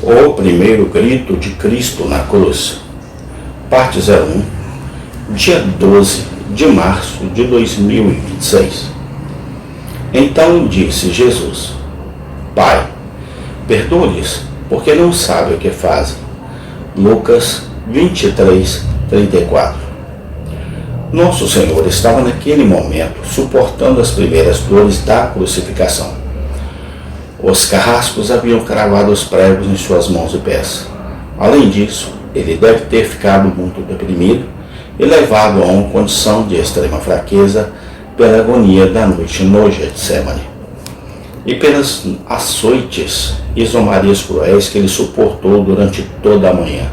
O primeiro grito de Cristo na cruz. Parte 01, dia 12 de março de 2026. Então disse Jesus: Pai, perdoa-lhes, porque não sabem o que fazem. Lucas 23, 34. Nosso Senhor estava naquele momento suportando as primeiras dores da crucificação. Os carrascos haviam cravado os pregos em suas mãos e pés. Além disso, ele deve ter ficado muito deprimido e levado a uma condição de extrema fraqueza pela agonia da noite no Getsemane e pelas açoites e zombarias cruéis que ele suportou durante toda a manhã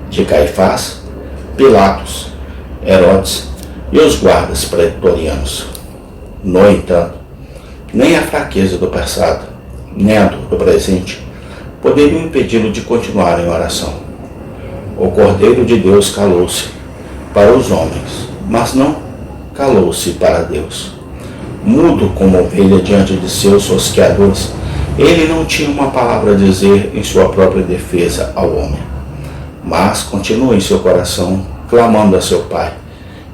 de Caifás, Pilatos, Herodes e os guardas pretorianos. No entanto, nem a fraqueza do passado, nem a dor do presente poderiam impedi-lo de continuar em oração. O Cordeiro de Deus calou-se para os homens, mas não calou-se para Deus. Mudo como ovelha diante de seus rosqueadores, ele não tinha uma palavra a dizer em sua própria defesa ao homem, mas continua em seu coração clamando a seu Pai,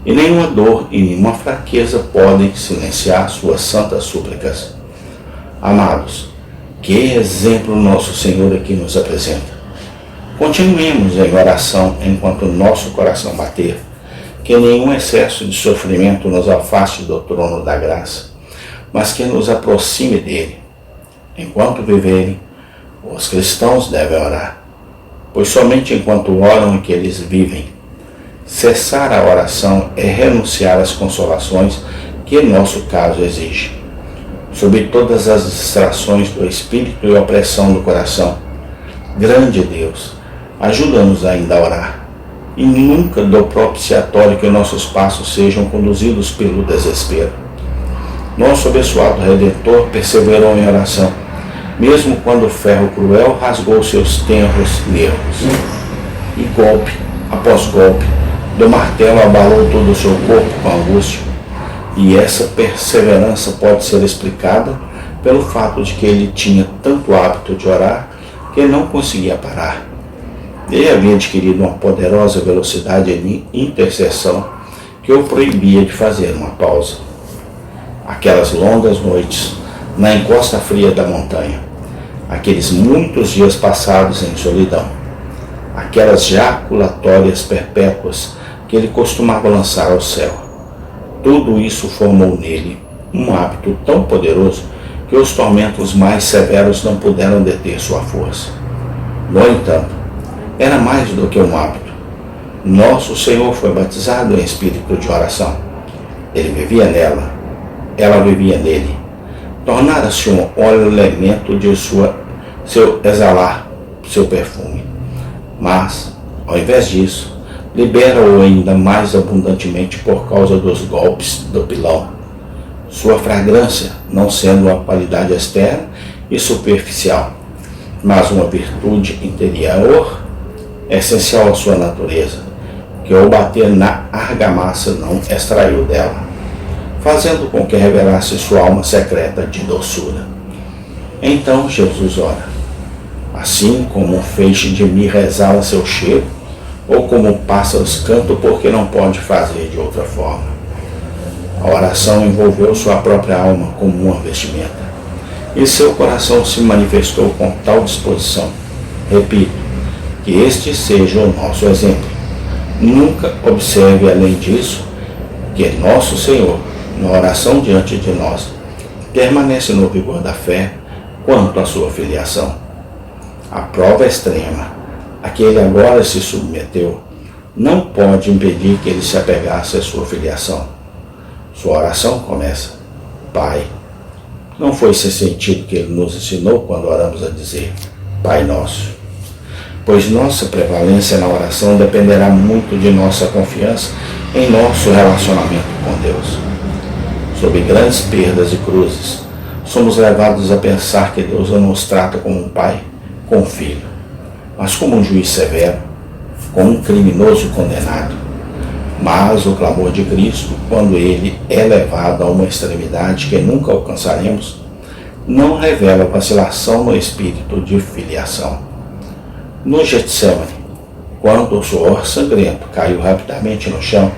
e nenhuma dor e nenhuma fraqueza podem silenciar suas santas súplicas. Amados, que exemplo nosso Senhor aqui nos apresenta. Continuemos em oração enquanto nosso coração bater, que nenhum excesso de sofrimento nos afaste do trono da graça, mas que nos aproxime dele. Enquanto viverem, os cristãos devem orar, pois somente enquanto oram é que eles vivem. Cessar a oração é renunciar às consolações que nosso caso exige. Sob todas as distrações do espírito e opressão do coração, grande Deus, ajuda-nos ainda a orar, e nunca do propiciatório que nossos passos sejam conduzidos pelo desespero. Nosso abençoado Redentor perseverou em oração, mesmo quando o ferro cruel rasgou seus tenros nervos, e golpe após golpe do martelo abalou todo o seu corpo com angústia, e essa perseverança pode ser explicada pelo fato de que ele tinha tanto hábito de orar que não conseguia parar. Ele havia adquirido uma poderosa velocidade de intercessão que o proibia de fazer uma pausa. Aquelas longas noites na encosta fria da montanha, aqueles muitos dias passados em solidão, aquelas jaculatórias perpétuas que ele costumava lançar ao céu, tudo isso formou nele um hábito tão poderoso que os tormentos mais severos não puderam deter sua força. No entanto, era mais do que um hábito. Nosso Senhor foi batizado em espírito de oração. Ele vivia nela, ela vivia nele. Tornara-se um elemento de seu exalar, seu perfume. Mas, ao invés disso, libera-o ainda mais abundantemente por causa dos golpes do pilão. Sua fragrância, não sendo uma qualidade externa e superficial, mas uma virtude interior essencial à sua natureza, que ao bater na argamassa não extraiu dela, fazendo com que revelasse sua alma secreta de doçura. Então Jesus ora, assim como um feixe de mirra exala seu cheiro, ou como pássaros cantam porque não pode fazer de outra forma. A oração envolveu sua própria alma como uma vestimenta, e seu coração se manifestou com tal disposição. Repito, que este seja o nosso exemplo. Nunca observe além disso que nosso Senhor, na oração diante de nós, permanece no vigor da fé quanto à sua filiação. A prova extrema a que ele agora se submeteu não pode impedir que ele se apegasse à sua filiação. Sua oração começa: Pai. Não foi esse sentido que ele nos ensinou quando oramos a dizer Pai Nosso, pois nossa prevalência na oração dependerá muito de nossa confiança em nosso relacionamento com Deus. Sob grandes perdas e cruzes, somos levados a pensar que Deus não nos trata como um pai com um filho, mas como um juiz severo, como um criminoso condenado. Mas o clamor de Cristo, quando ele é levado a uma extremidade que nunca alcançaremos, não revela vacilação no espírito de filiação. No Getsemane, quando o suor sangrento caiu rapidamente no chão,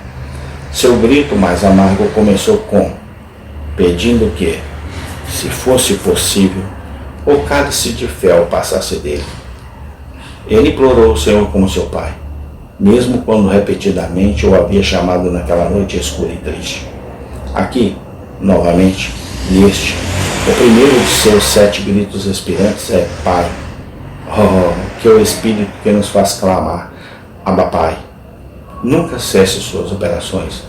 seu grito mais amargo começou pedindo que, se fosse possível, o cálice de fel passasse dele. Ele implorou o Senhor como seu pai, mesmo quando repetidamente o havia chamado naquela noite escura e triste. Aqui, novamente, neste, o primeiro de seus 7 gritos expirantes é Pai. Oh, que é o Espírito que nos faz clamar, Abba Pai. Nunca cesse suas operações,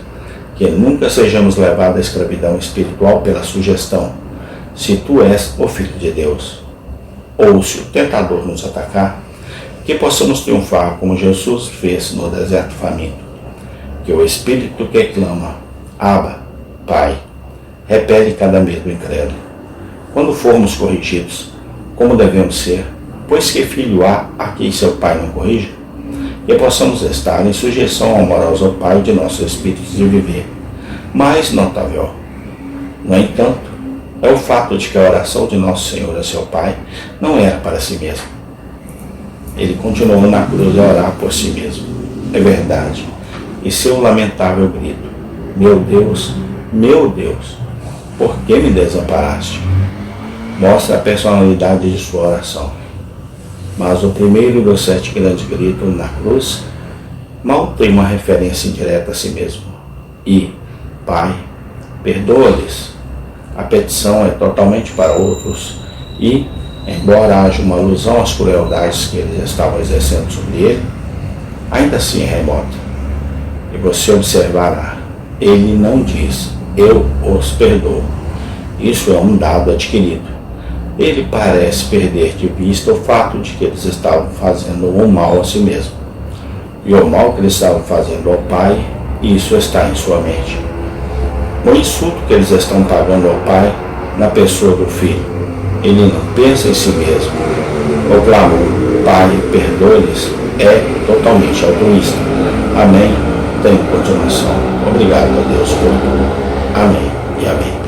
que nunca sejamos levados à escravidão espiritual pela sugestão, se tu és o Filho de Deus, ou se o tentador nos atacar, que possamos triunfar como Jesus fez no deserto faminto, que o Espírito que clama, Abba, Pai, repele cada medo incrédulo. Quando formos corrigidos, como devemos ser, pois que filho há a quem seu pai não corrija, e possamos estar em sujeição ao amoroso Pai de nosso espírito de viver. Mais notável, no entanto, é o fato de que a oração de nosso Senhor a seu Pai não era para si mesmo. Ele continuou na cruz a orar por si mesmo. É verdade. E seu lamentável grito, meu Deus, por que me desamparaste? Mostra a personalidade de sua oração. Mas o primeiro dos 7 grandes gritos na cruz mal tem uma referência indireta a si mesmo. E, Pai, perdoa-lhes. A petição é totalmente para outros e, embora haja uma alusão às crueldades que eles estavam exercendo sobre ele, ainda assim é remota. E você observará, ele não diz, eu os perdoo. Isso é um dado adquirido. Ele parece perder de vista o fato de que eles estavam fazendo o mal a si mesmo. E o mal que eles estavam fazendo ao Pai, isso está em sua mente. O insulto que eles estão pagando ao Pai, na pessoa do Filho, ele não pensa em si mesmo. O clamor, Pai, perdoe-lhes, é totalmente altruísta. Amém? Tem continuação. Obrigado a Deus por tudo. Amém e amém.